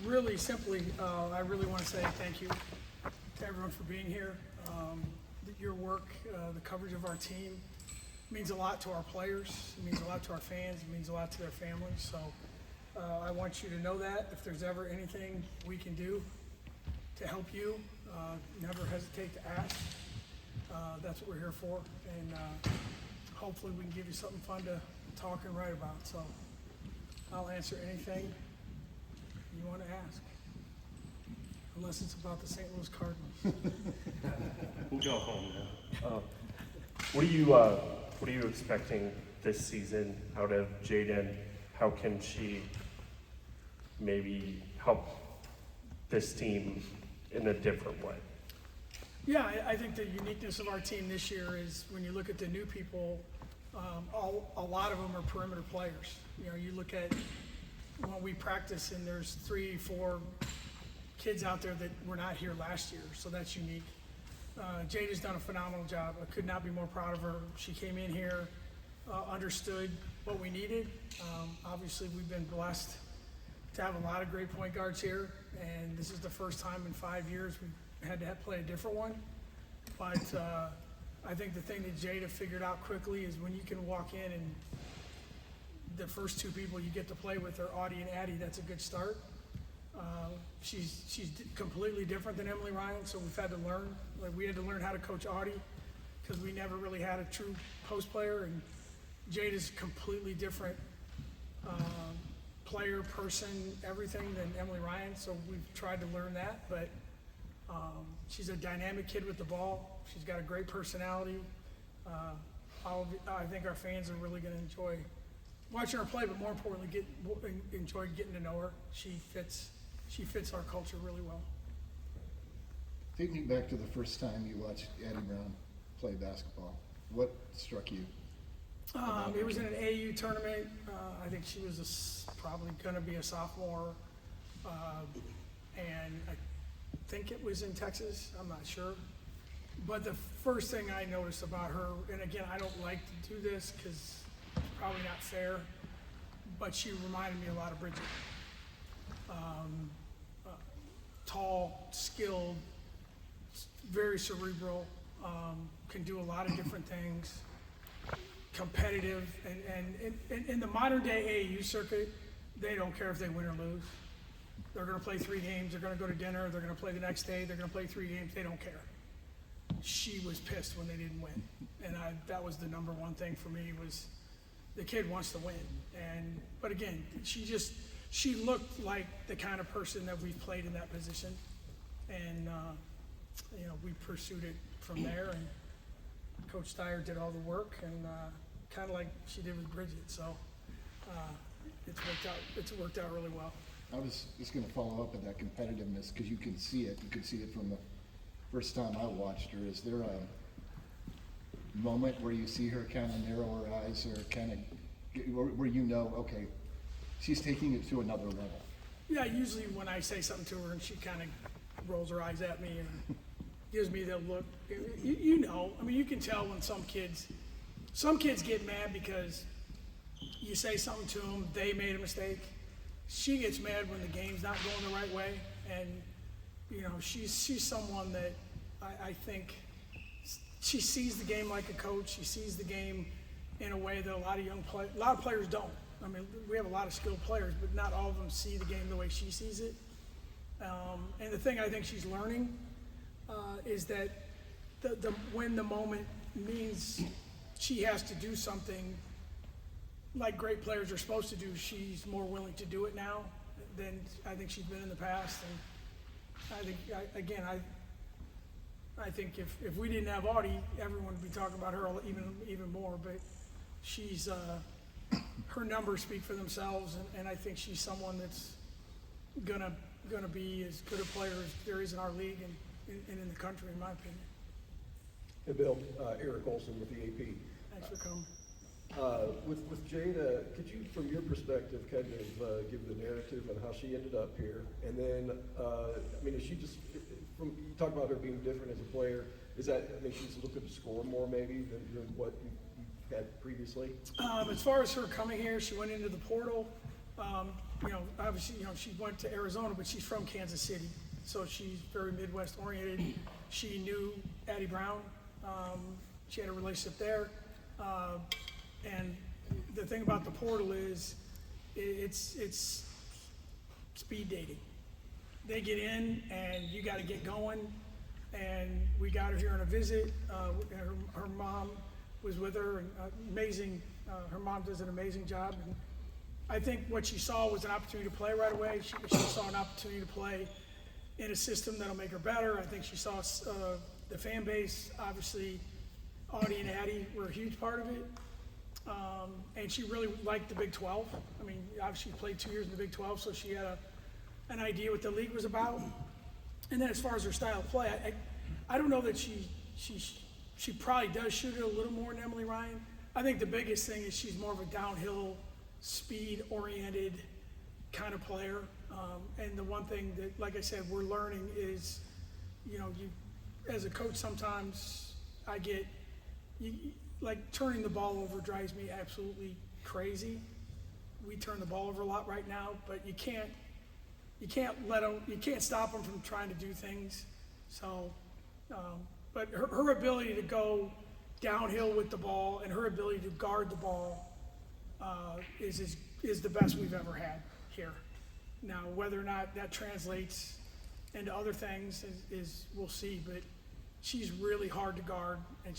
really simply, I really want to say thank you to everyone for being here. Your work, the coverage of our team means a lot to our players, it means a lot to our fans, it means a lot to their families. So I want you to know that if there's ever anything we can do to help you, never hesitate to ask. That's what we're here for, and hopefully we can give you something fun to talk and write about. So I'll answer anything you want to ask, unless it's about the St. Louis Cardinals. We'll go home now. What are you expecting this season out of Jaden? How can she maybe help this team in a different way? Yeah, I think the uniqueness of our team this year is when you look at the new people, a lot of them are perimeter players. You know, you look at when we practice and there's 3-4 kids out there that were not here last year, so that's unique. Jade has done a phenomenal job. I could not be more proud of her. She came in here, understood what we needed. Obviously, we've been blessed to have a lot of great point guards here, and this is the first time in 5 years we've had to play a different one. But I think the thing that Jada figured out quickly is when you can walk in and the first two people you get to play with are Audie and Addie, that's a good start. She's completely different than Emily Ryan, so we've had to learn. Like, we had to learn how to coach Audie because we never really had a true post player, and Jade is completely different player, person, everything than Emily Ryan, so we've tried to learn that. But she's a dynamic kid with the ball. She's got a great personality. I think our fans are really going to enjoy watching her play, but more importantly, enjoy getting to know her. She fits our culture really well. Take me back to the first time you watched Addie Brown play basketball. What struck you? It was in an AU tournament. I think she was probably going to be a sophomore, and I think it was in Texas. I'm not sure. But the first thing I noticed about her, and again, I don't like to do this because it's probably not fair, but she reminded me a lot of Bridget. Tall, skilled, very cerebral, can do a lot of different things, competitive, and in the modern day AAU circuit, they don't care if they win or lose. They're going to play 3 games, they're going to go to dinner, they're going to play the next day, they're going to play 3 games, they don't care. She was pissed when they didn't win, and that was the number one thing for me was the kid wants to win. But again, she looked like the kind of person that we've played in that position, and we pursued it from there, and Coach Steyer did all the work, and kind of like she did with Bridget, so it's worked out really well. I was just going to follow up on that competitiveness because you can see it. You can see it from the first time I watched her. Is there a moment where you see her kind of narrow her eyes or kind of where you know, okay, she's taking it to another level? Yeah, usually when I say something to her and she kind of rolls her eyes at me and gives me the look, I mean, you can tell when some kids get mad because you say something to them, they made a mistake. She gets mad when the game's not going the right way, and she's someone that I think she sees the game like a coach. She sees the game in a way that a lot of players don't. I mean, we have a lot of skilled players, but not all of them see the game the way she sees it. And the thing I think she's learning is that when the moment means she has to do something like great players are supposed to do, she's more willing to do it now than I think she's been in the past. And I think if we didn't have Audie, everyone would be talking about her even more. But she's her numbers speak for themselves, and I think she's someone that's gonna be as good a player as there is in our league and in the country, in my opinion. Hey Bill, Eric Olson with the AP. Thanks for coming. With Jada, could you, from your perspective, kind of give the narrative on how she ended up here? And then, is she just, you talk about her being different as a player, is that, she's looking to score more maybe than what you had previously? As far as her coming here, she went into the portal. obviously, she went to Arizona, but she's from Kansas City, so she's very Midwest oriented. She knew Addie Brown. She had a relationship there. And the thing about the portal is it's speed dating. They get in and you got to get going. And we got her here on a visit. Her mom was with her, and amazing. Her mom does an amazing job. And I think what she saw was an opportunity to play right away. She saw an opportunity to play in a system that'll make her better. I think she saw the fan base, obviously, Audie and Addie were a huge part of it. And she really liked the Big 12. I mean, obviously she played 2 years in the Big 12, so she had an idea what the league was about. And then as far as her style of play, I don't know that she probably does shoot it a little more than Emily Ryan. I think the biggest thing is she's more of a downhill, speed-oriented kind of player. And the one thing that, like I said, we're learning is, you as a coach, sometimes I get, like turning the ball over drives me absolutely crazy. We turn the ball over a lot right now, but you can't stop them from trying to do things. So, but her ability to go downhill with the ball and her ability to guard the ball is the best we've ever had here. Now, whether or not that translates into other things is we'll see, but she's really hard to guard, and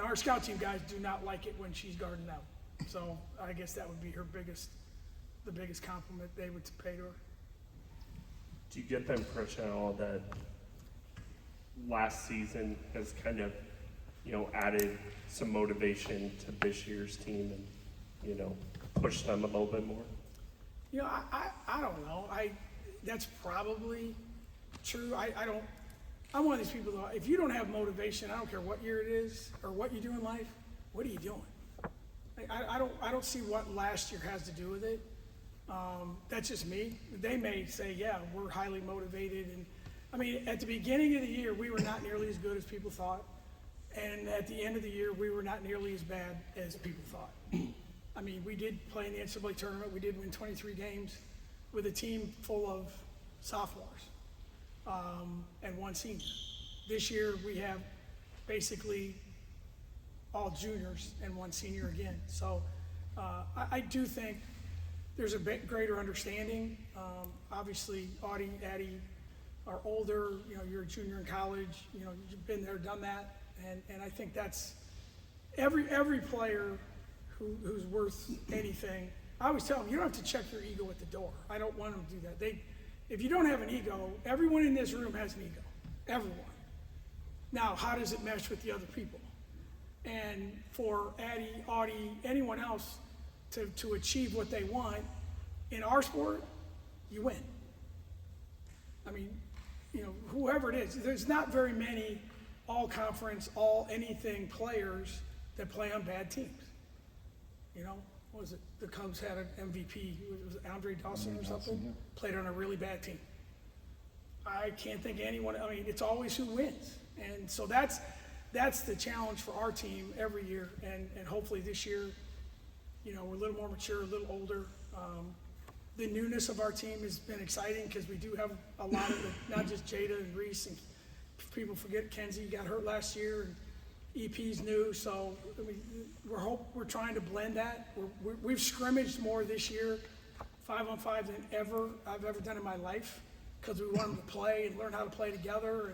our scout team guys do not like it when she's guarding them. So I guess that would be the biggest compliment they would pay to her. Do you get the impression at all that last season has kind of, added some motivation to this year's team and, pushed them a little bit more? I don't know. That's probably true. I'm one of these people though, if you don't have motivation, I don't care what year it is or what you do in life, what are you doing? I don't see what last year has to do with it. That's just me. They may say, yeah, we're highly motivated. And I mean, at the beginning of the year, we were not nearly as good as people thought. And at the end of the year, we were not nearly as bad as people thought. I mean, we did play in the NCAA tournament. We did win 23 games with a team full of sophomores and one senior. This year, we have basically all juniors and one senior again. So I do think there's a bit greater understanding. Obviously, Audie, Addie are older. You're a junior in college. You've been there, done that, and I think that's every player who's worth anything. I always tell them, you don't have to check your ego at the door. I don't want them to do that. If you don't have an ego, everyone in this room has an ego. Everyone. Now, how does it mesh with the other people? And for Addie, Audie, anyone else to achieve what they want, in our sport, you win. I mean, whoever it is, there's not very many all-conference, all-anything players that play on bad teams. What was it? The Cubs had an MVP. Was it Andre Dawson or something? Yeah. Played on a really bad team. I can't think of anyone. I mean, it's always who wins. And so that's the challenge for our team every year. And hopefully this year, we're a little more mature, a little older. The newness of our team has been exciting because we do have a lot of not just Jada and Reese, and people forget Kenzie got hurt last year, and EP's new. So I mean, we're trying to blend that. We've scrimmaged more this year, 5-on-5 than I've ever done in my life, because we want them to play and learn how to play together.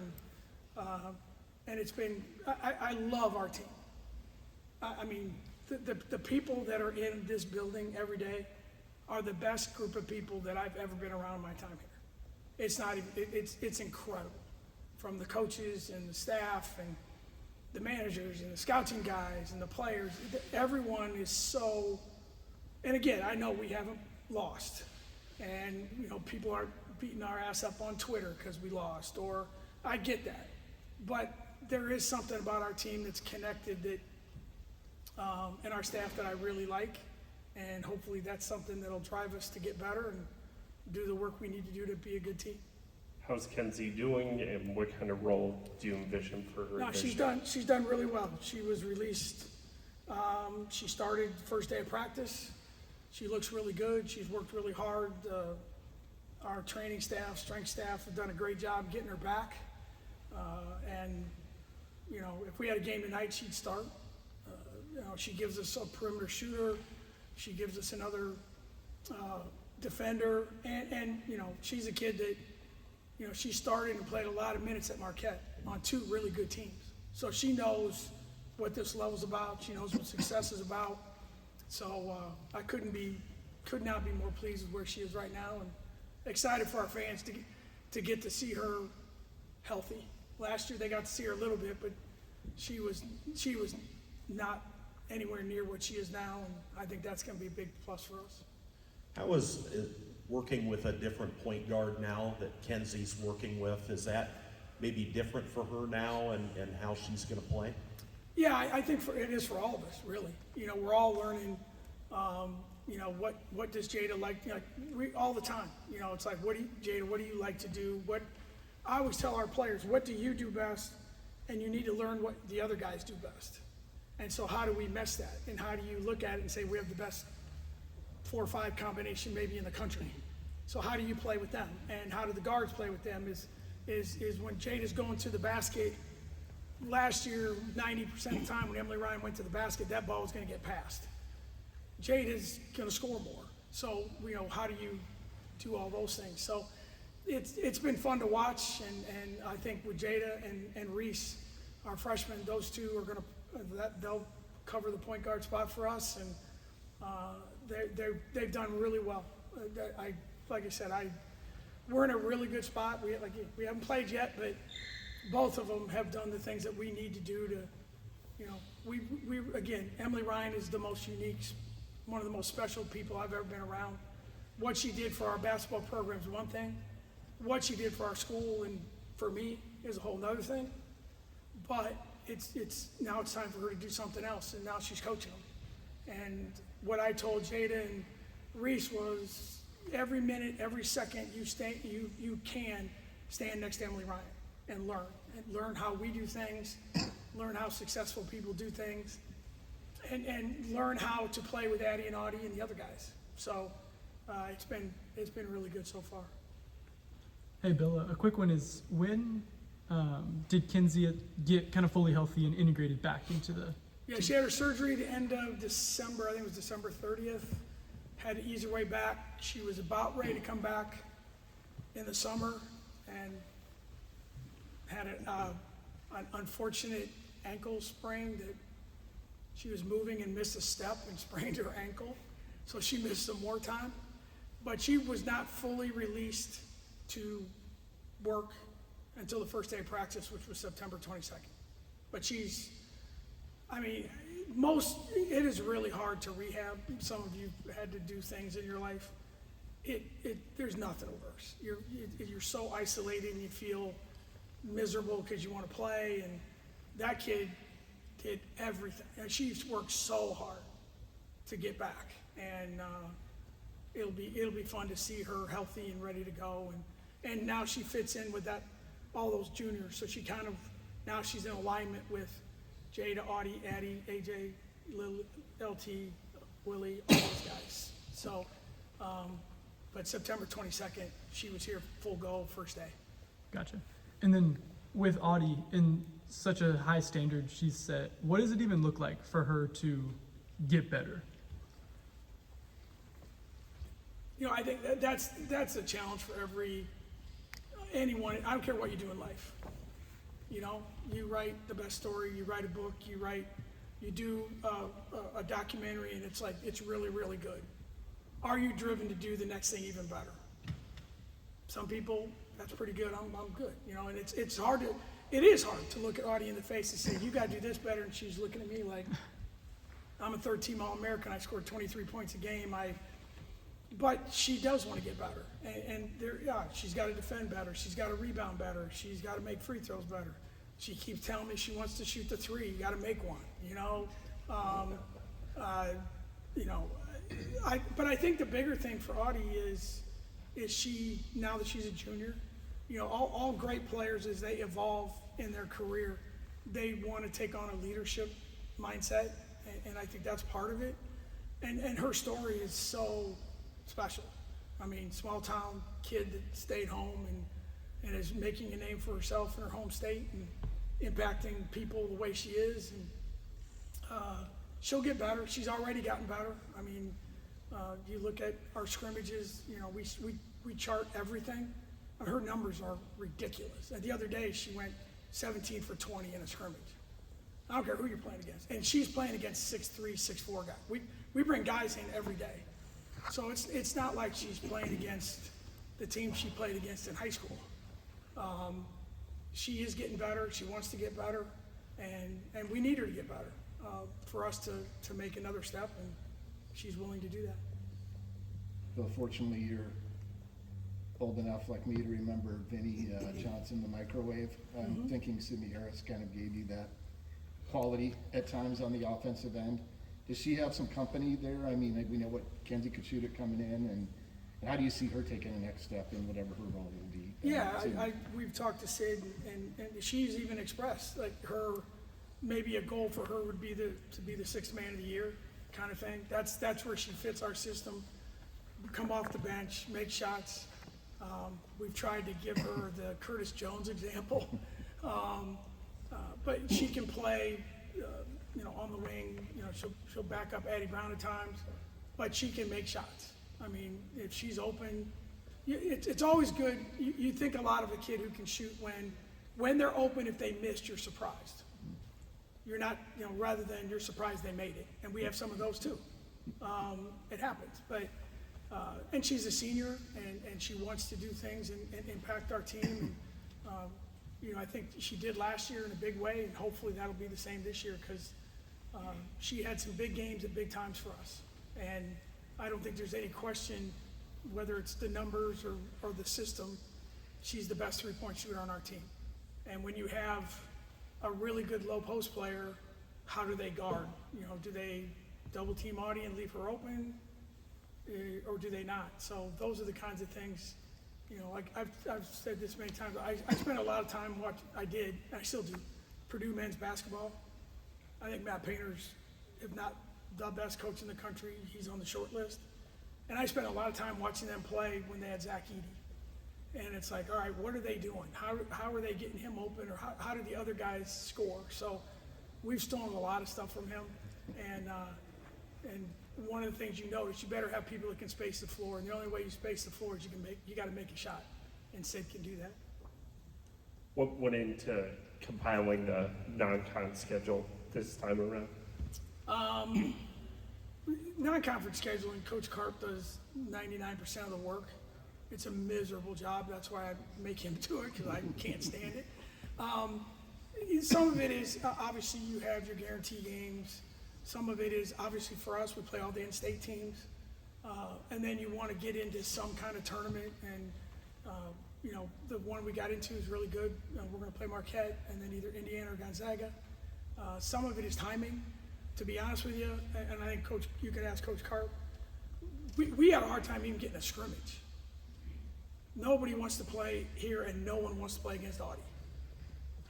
And it's been, I love our team. I mean, the people that are in this building every day are the best group of people that I've ever been around in my time here. It's not even, it's incredible. From the coaches and the staff and the managers and the scouting guys and the players, everyone is so, and again, I know we haven't lost. And, people are beating our ass up on Twitter because we lost, or I get that. But there is something about our team that's connected that, and our staff that I really like. And hopefully that's something that'll drive us to get better and do the work we need to do to be a good team. How's Kenzie doing, and what kind of role do you envision for her? No, she's done really well. She was released. She started first day of practice. she looks really good. She's worked really hard. Our training staff, strength staff have done a great job getting her back. And, you know, if we had a game tonight, she'd start. You know, she gives us a perimeter shooter. She gives us another defender. And, you know, she's a kid that, you know, she started and played a lot of minutes at Marquette on 2 really good teams. So she knows what this level's about. She knows what success is about. So I could not be more pleased with where she is right now, and excited for our fans to get to see her healthy. Last year they got to see her a little bit, but she was not anywhere near what she is now, and I think that's going to be a big plus for us. How is working with a different point guard now that Kenzie's working with? Is that maybe different for her now and how she's going to play? Yeah, I think it is for all of us, really. You know, we're all learning, you know, what does Jada like, you know, all the time. You know, it's like, Jada, what do you like to do? I always tell our players, what do you do best? And you need to learn what the other guys do best. And so how do we mesh that? And how do you look at it and say, we have the best 4 or 5 combination maybe in the country? So how do you play with them? And how do the guards play with them is when Jada's going to the basket. Last year, 90% of the time when Emily Ryan went to the basket, that ball was going to get passed. Jada's going to score more. So, you know, how do you do all those things? So it's been fun to watch, and I think with Jada and Reese, our freshmen, those two are going to, they'll cover the point guard spot for us, and they've done really well. Like I said, we're in a really good spot. We haven't played yet, but both of them have done the things that we need to do to, you know, we again, Emily Ryan is the most unique, one of the most special people I've ever been around. What she did for our basketball program is one thing. What she did for our school and for me is a whole nother thing. But now it's time for her to do something else, and now she's coaching them. And what I told Jada and Reese was, every minute, every second you can stand next to Emily Ryan and learn how we do things, learn how successful people do things, and learn how to play with Addie and Audie and the other guys. So it's been really good so far. Hey Bill, a quick one is, when did Kenzie get kind of fully healthy and integrated back into the? Yeah, she had her surgery at the end of December. I think it was December 30th. Had to ease her way back. She was about ready to come back in the summer, and had an unfortunate ankle sprain that she was moving and missed a step and sprained her ankle. So she missed some more time. But she was not fully released to work until the first day of practice, which was September 22nd. But it is really hard to rehab. Some of you had to do things in your life. There's nothing worse. You're so isolated and you feel miserable because you want to play, and that kid did everything. And she's worked so hard to get back, and it'll be fun to see her healthy and ready to go. And now she fits in with all those juniors, so now she's in alignment with Jada, Audie, Addie, AJ, LT, Willie, all those guys. So, but September 22nd, she was here full go first day. Gotcha. And then with Audie, in such a high standard she's set, what does it even look like for her to get better? You know, I think that's a challenge for anyone. I don't care what you do in life. You know, you write the best story, you write a book, you do a documentary, and it's like, it's really, really good. Are you driven to do the next thing even better? Some people, that's pretty good, I'm good. You know, and it is hard to look at Audie in the face and say, you gotta do this better, and she's looking at me like, I'm a 3rd-team All-American, I scored 23 points a game, but she does want to get better, and she's got to defend better, she's got to rebound better, she's got to make free throws better. She keeps telling me she wants to shoot the 3. You got to make one, you know. But I think the bigger thing for Audie is she, now that she's a junior, you know, all great players, as they evolve in their career, they want to take on a leadership mindset, and I think that's part of it. And her story is so special. I mean, small town kid that stayed home and is making a name for herself in her home state and impacting people the way she is. And she'll get better. She's already gotten better. I mean, you look at our scrimmages, you know, we chart everything. Her numbers are ridiculous. And the other day she went 17 for 20 in a scrimmage. I don't care who you're playing against. And she's playing against 6'3", 6'4" guys. We bring guys in every day. So it's not like she's playing against the team she played against in high school. She is getting better. She wants to get better. And we need her to get better for us to make another step. And she's willing to do that. Well, fortunately, you're old enough like me to remember Vinny Johnson, the microwave. I'm thinking Sydney Harris kind of gave you that quality at times on the offensive end. Does she have some company there? I mean, we know what Kenzie could shoot it coming in, and how do you see her taking the next step in whatever her role will be? Yeah, we've talked to Sid, and she's even expressed like her, maybe a goal for her would be to be the sixth man of the year kind of thing. That's where she fits our system. Come off the bench, make shots. We've tried to give her the Curtis Jones example, but she can play, you know, on the wing. You know, she'll back up Addie Brown at times, but she can make shots. I mean, if she's open, it's always good. You think a lot of a kid who can shoot when they're open. If they missed, you're surprised. You're not, you know, rather than you're surprised they made it. And we have some of those too. It happens, but. And she's a senior, and she wants to do things and impact our team. And, you know, I think she did last year in a big way, and hopefully that'll be the same this year because she had some big games at big times for us. And I don't think there's any question whether it's the numbers or the system, she's the best three-point shooter on our team. And when you have a really good low post player, how do they guard? You know, do they double team Audie and leave her open? Or do they not? So those are the kinds of things, you know, like I've said this many times. I spent a lot of time I still do, Purdue men's basketball. I think Matt Painter's, if not the best coach in the country, he's on the short list. And I spent a lot of time watching them play when they had Zach Edey. And it's like, all right, what are they doing? How are they getting him open? Or how do the other guys score? So we've stolen a lot of stuff from him. And one of the things you notice, you better have people that can space the floor, and the only way you space the floor is you got to make a shot, and Sid can do that. What went into compiling the non-con schedule this time around? Non-conference scheduling, Coach Karp does 99% of the work. It's a miserable job. That's why I make him do it, because I can't stand it. Some of it is, obviously, you have your guarantee games. Some of it is, obviously, for us, we play all the in-state teams. And then you want to get into some kind of tournament. And, you know, the one we got into is really good. We're going to play Marquette and then either Indiana or Gonzaga. Some of it is timing, to be honest with you. And I think, Coach, you could ask Coach Karp. We had a hard time even getting a scrimmage. Nobody wants to play here, and no one wants to play against Audie.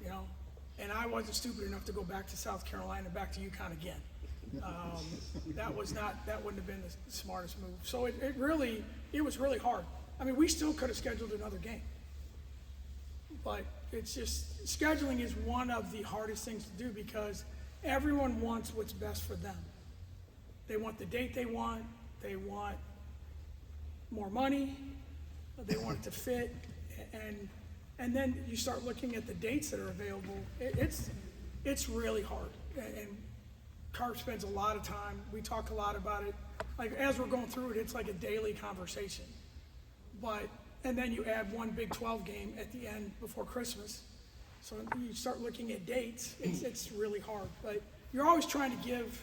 You know? And I wasn't stupid enough to go back to South Carolina, back to UConn again. That wouldn't have been the smartest move. So it was really hard. I mean, we still could have scheduled another game. But it's just, scheduling is one of the hardest things to do because everyone wants what's best for them. They want the date they want more money, they want it to fit, and then you start looking at the dates that are available. It's really hard. And Carp spends a lot of time. We talk a lot about it. Like as we're going through it, it's like a daily conversation. And then you add one Big 12 game at the end before Christmas. So you start looking at dates. It's really hard. But you're always trying to give,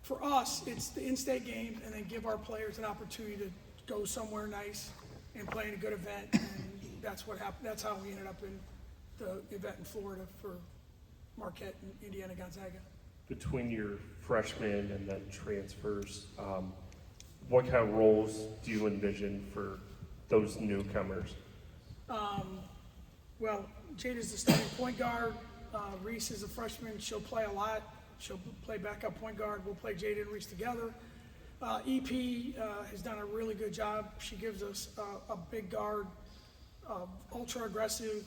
for us, it's the in-state games and then give our players an opportunity to go somewhere nice and play in a good event. And that's what happened. That's how we ended up in the event in Florida for Marquette and Indiana Gonzaga. Between your freshmen and then transfers, what kind of roles do you envision for those newcomers? Well, Jada's the starting point guard. Reese is a freshman. She'll play a lot. She'll play backup point guard. We'll play Jada and Reese together. EP has done a really good job. She gives us a big guard, ultra aggressive,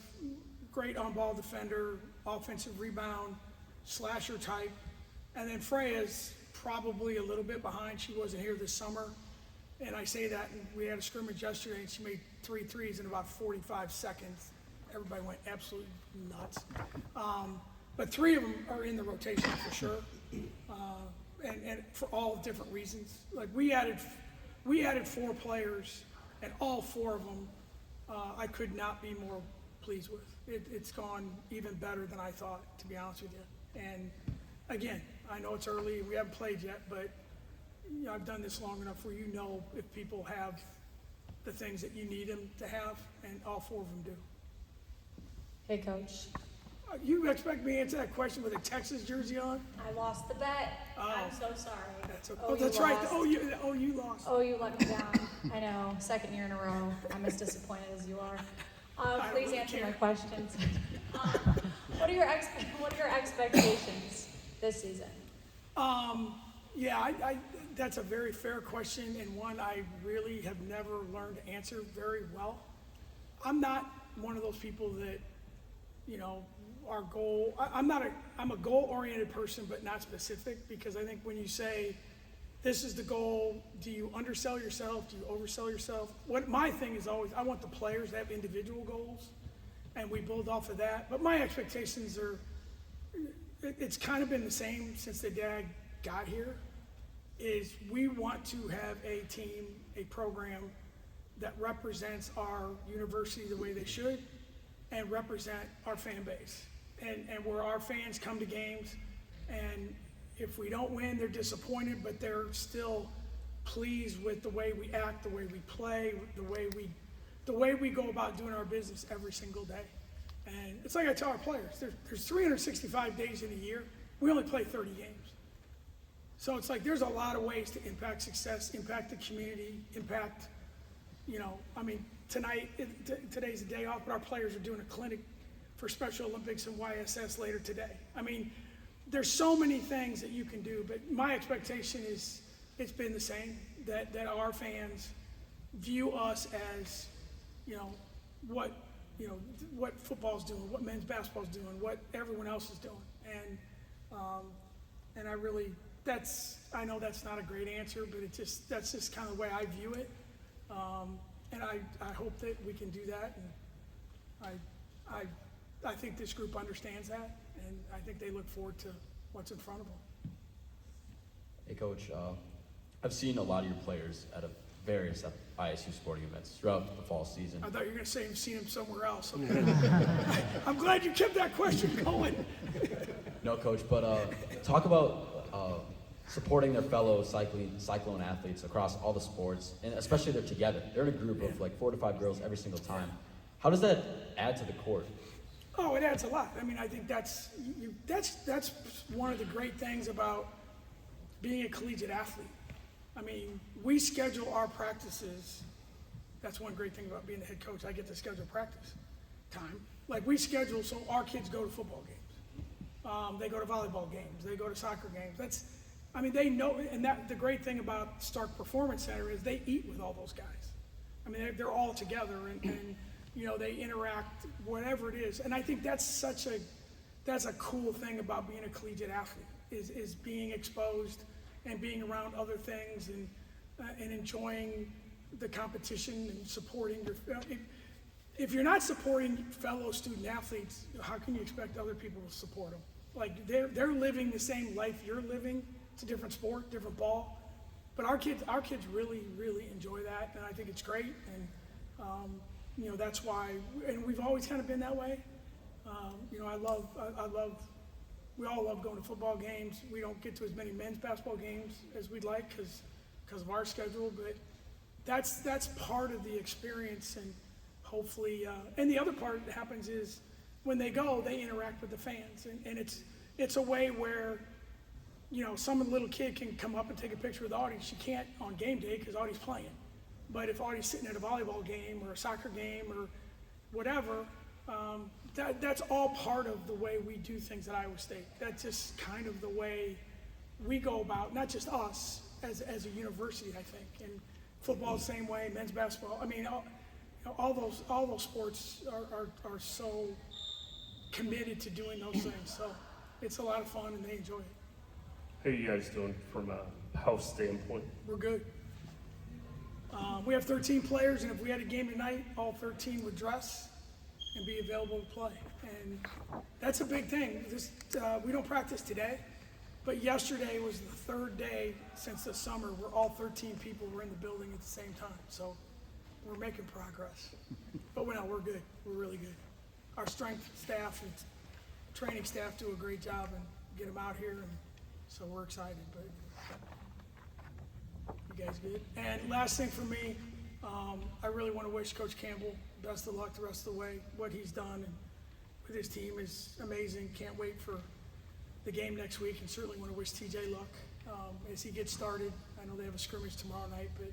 great on-ball defender, offensive rebound, slasher type. And then Freya's probably a little bit behind. She wasn't here this summer. And I say that, and we had a scrimmage yesterday, and she made 3 threes in about 45 seconds. Everybody went absolutely nuts. But 3 of them are in the rotation for sure, and for all different reasons. Like we added 4 players, and all 4 of them I could not be more pleased with. It's gone even better than I thought, to be honest with you. And again, I know it's early, we haven't played yet, but you know, I've done this long enough where you know if people have the things that you need them to have, and all 4 of them do. Hey, Coach. You expect me to answer that question with a Texas jersey on? I lost the bet. Oh. I'm so sorry. That's okay. Oh, Oh, you that's right. lost. You lost. Oh, you let me down. I know. 2nd year in a row. I'm as disappointed as you are. I Please really answer care. my questions. What are your expectations this season? Yeah, that's a very fair question, and one I really have never learned to answer very well. I'm not one of those people that, you know, our goal, I'm a goal-oriented person, but not specific, because I think when you say, this is the goal, do you undersell yourself, do you oversell yourself? What my thing is always, I want the players to have individual goals, and we build off of that, but my expectations are, it's kind of been the same since the day I got here, is we want to have a team, a program that represents our university the way they should, and represent our fan base, and where our fans come to games, and if we don't win, they're disappointed, but they're still pleased with the way we act, the way we play, the way we go about doing our business every single day. And it's like I tell our players, there's 365 days in a year. We only play 30 games. So it's like there's a lot of ways to impact success, impact the community, impact, you know, I mean, today's a day off, but our players are doing a clinic for Special Olympics and YSS later today. I mean, there's so many things that you can do, but my expectation is it's been the same, that our fans view us as, you know, what football's doing, what men's basketball's doing, what everyone else is doing. And I really, I know that's not a great answer, but that's just kind of the way I view it. And I hope that we can do that, and I think this group understands that, and I think they look forward to what's in front of them. Hey, Coach. I've seen a lot of your players at various ISU sporting events throughout the fall season. I thought you were going to say you've seen them somewhere else. I'm glad you kept that question going. No, Coach, but talk about supporting their fellow cyclone athletes across all the sports, and especially they're together. They're in a group of like 4 to 5 girls every single time. How does that add to the court? Oh, it adds a lot. I mean, I think that's one of the great things about being a collegiate athlete. I mean, we schedule our practices. That's one great thing about being the head coach. I get to schedule practice time. Like we schedule so our kids go to football games. They go to volleyball games. They go to soccer games. They know, and the great thing about Stark Performance Center is they eat with all those guys. I mean, they're all together, and you know, they interact, whatever it is. And I think that's a cool thing about being a collegiate athlete, is being exposed and being around other things, and enjoying the competition and supporting your. If you're not supporting fellow student athletes, how can you expect other people to support them? Like they're living the same life you're living. It's a different sport, different ball, but our kids really, really enjoy that, and I think it's great. And you know, that's why, and we've always kind of been that way. You know, I love. We all love going to football games. We don't get to as many men's basketball games as we'd like because of our schedule, but that's part of the experience, and hopefully, and the other part that happens is when they go, they interact with the fans, and it's a way where, you know, some little kid can come up and take a picture with Audie. She can't on game day because Audie's playing, but if Audie's sitting at a volleyball game or a soccer game or whatever, that's all part of the way we do things at Iowa State. That's just kind of the way we go about, not just us, as a university, I think. And football the same way, men's basketball. I mean, all those sports are so committed to doing those things. So it's a lot of fun and they enjoy it. How are you guys doing from a health standpoint? We're good. We have 13 players, and if we had a game tonight, all 13 would dress and be available to play. And that's a big thing. We don't practice today, but yesterday was the third day since the summer where all 13 people were in the building at the same time. So we're making progress. But we're good. We're really good. Our strength staff and training staff do a great job and get them out here, and so we're excited. But you guys good? And last thing for me, I really want to wish Coach Campbell best of luck the rest of the way. What he's done and with his team is amazing. Can't wait for the game next week, and certainly want to wish TJ luck as he gets started. I know they have a scrimmage tomorrow night, but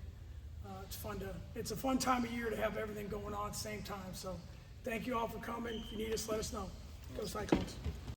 it's a fun time of year to have everything going on at the same time. So thank you all for coming. If you need us, let us know. Go Cyclones.